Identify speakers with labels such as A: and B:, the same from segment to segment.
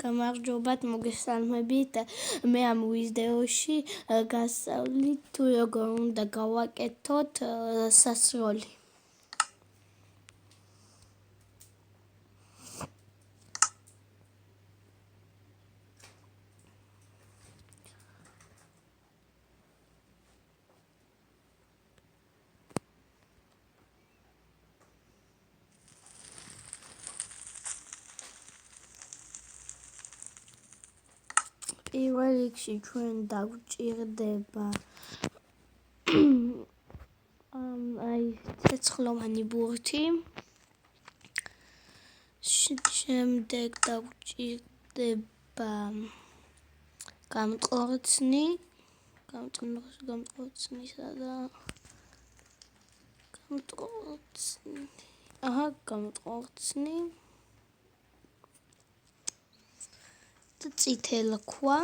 A: გამარჯობათ, მოგესალმებით. მე ამ ვიდეოში გასწავლით თუ როგორ უნდა გავაკეთოთ სასროლი. პირველ რიგში ჩვენ დავჭირდება ცეცხლოვანი ბურთი. შემდეგ დავჭირდება გამტყორცნი. გამტყორცნი. წითელ ქვა.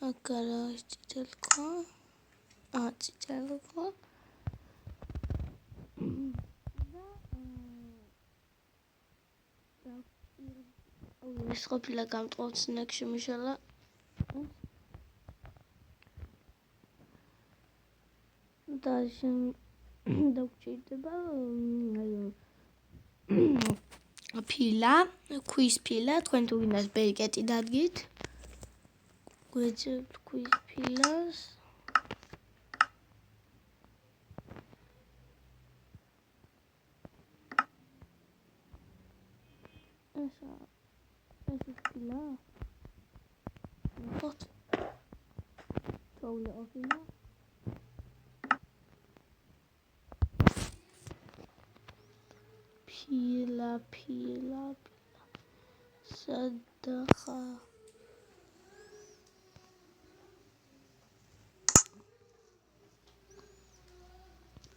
A: აგარა წითელ ქვა. ეს ყოფილა გამტყორცნი, აქ შემიშალა. და დავჭირდება ფილა, ქვის ფილა, თქვენ თუ გინდათ ბერიკეტი დადგით. გვეძებთ ქვის ფილას. ეს ფილა. ხოთ. თოვლი ოფინა. Pila. Sadaqa.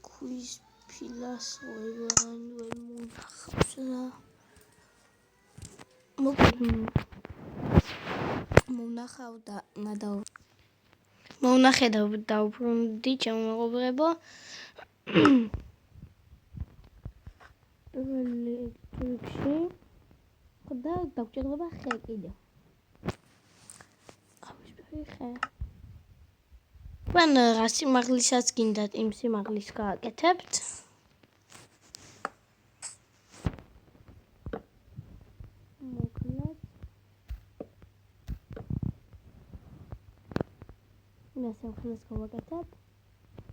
A: Kwiz pilas oilan munakhabsa. Munakhavda nadav. Monakheda დავბრუნდი ჩემო მეგობრებო. რიგში ხოდა დავჭირდება ხე კიდე. ყავისფერი ხე. თქვენ რა სიმაღლისაც გინდათ იმ სიმაღლის გააკეთებთ. მოკლედ. მე სიმაღლეს გავაკეთებ.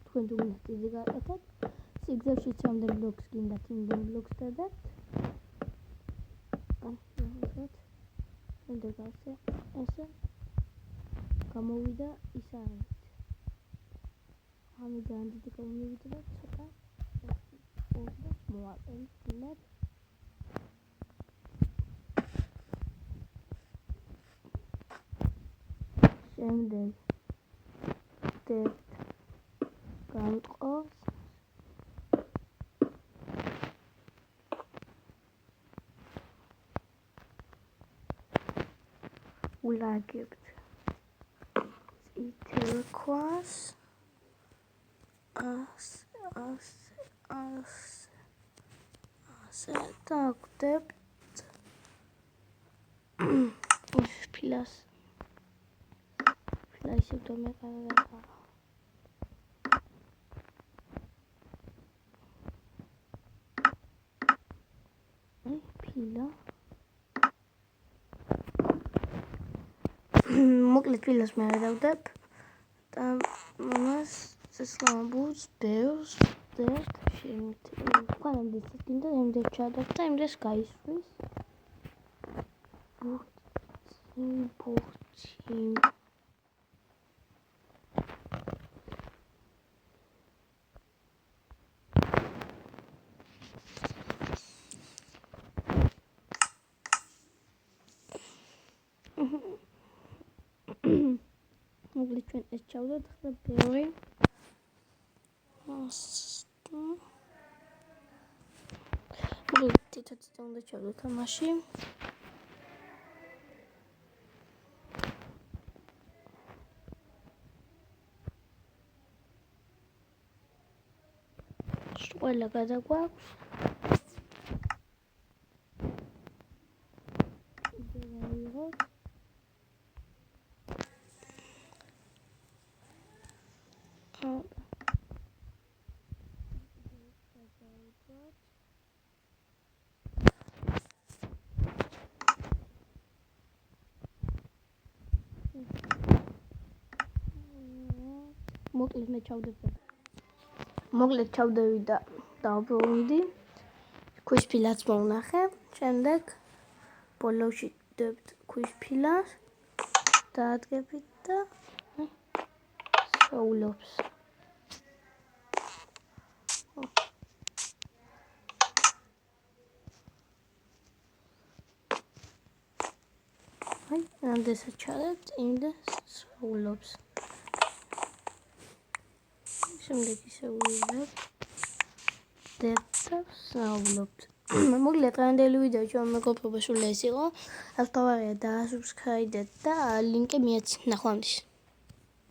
A: თქვენ თუ გინდათ ისე გააკეთებთ. სიგრძეშიც რამდენ ბლოკს გინდათ იმდენ ბლოკს დადებთ. შემდეგ ესე გამოვიდა ის არის. ამიდან დიდი გამოვიდა ცოტა. ორდოს მოვაყენებ. შემდეგ გამტყორს. ულაგებთ წითელ ქვას. ასე დავკდებთ ფილას. ფილასი თომე კარგაა. ფილა. მოკლედ ფილას მე არ დავდებ. და მას ცეცხლოვან ბურთს ბევრს ვდებთ. ხანამდე წინდა იმდე ჩადებ და იმდეს გაისვრის. ბურთი. მოკლედ ჩვენ ეს ჩავდოთ ახლა ბევრი. თითო უნდა ჩავდოთ ამაში. ყველა გადაგვაქვს. მოკლედ ჩავდები და დავბრუნდი. ქვის ფილაც მოვნახე. შემდეგ ბოლოში დებთ ქვის ფილას. დაადგებით და საულობს. აი, ამდენსაც ჩადებთ, იმდა საულობს. შემდეგ ისე ვიღებთ. დებთ და საუბრობთ. მოკლედ დღევანდელი ვიდეო ჩვენ მეგობრებო სულ ეს იყო. რას თავარია და subscribe-დეთ და ლინკი მიეცით. ნახვამდის.